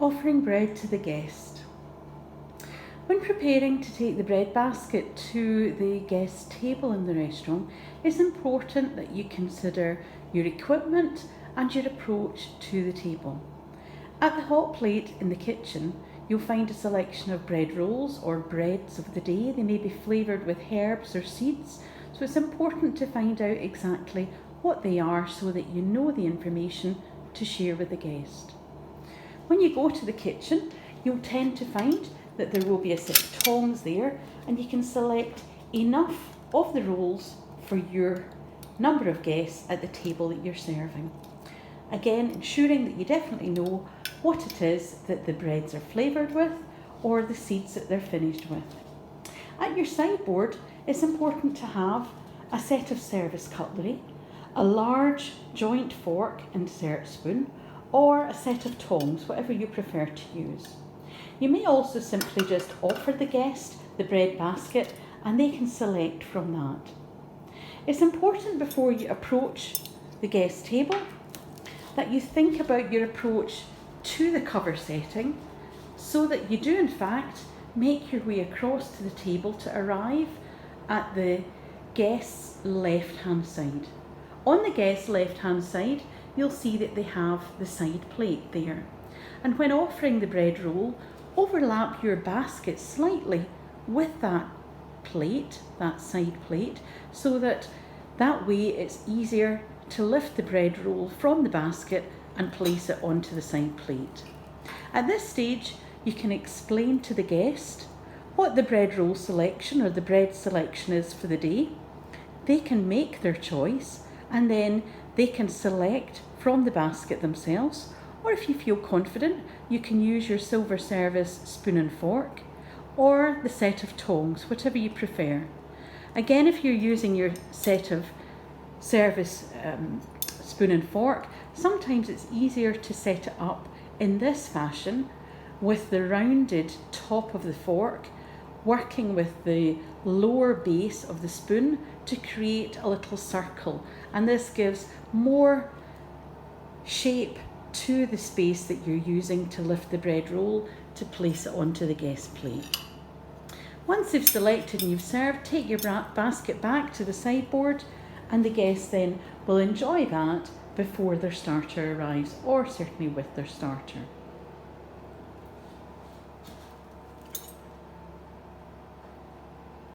Offering bread to the guest. When preparing to take the bread basket to the guest table in the restaurant, it's important that you consider your equipment and your approach to the table. At the hot plate in the kitchen, you'll find a selection of bread rolls or breads of the day. They may be flavoured with herbs or seeds, so it's important to find out exactly what they are so that you know the information to share with the guest. When you go to the kitchen, you'll tend to find that there will be a set of tongs there, and you can select enough of the rolls for your number of guests at the table that you're serving. Again, ensuring that you definitely know what it is that the breads are flavoured with or the seeds that they're finished with. At your sideboard, it's important to have a set of service cutlery, a large joint fork and dessert spoon, or a set of tongs, whatever you prefer to use. You may also simply just offer the guest the bread basket and they can select from that. It's important before you approach the guest table that you think about your approach to the cover setting so that you do in fact make your way across to the table to arrive at the guest's left hand side. On the guest's left hand side, you'll see that they have the side plate there. And when offering the bread roll, overlap your basket slightly with that plate, that side plate, so that way it's easier to lift the bread roll from the basket and place it onto the side plate. At this stage, you can explain to the guest what the bread roll selection or the bread selection is for the day. They can make their choice and then they can select from the basket themselves, or if you feel confident, you can use your silver service spoon and fork or the set of tongs, whatever you prefer. Again, if you're using your set of service spoon and fork, sometimes it's easier to set it up in this fashion with the rounded top of the fork working with the lower base of the spoon to create a little circle, and this gives more shape to the space that you're using to lift the bread roll to place it onto the guest plate. Once you've selected and you've served, take your basket back to the sideboard and the guests then will enjoy that before their starter arrives, or certainly with their starter.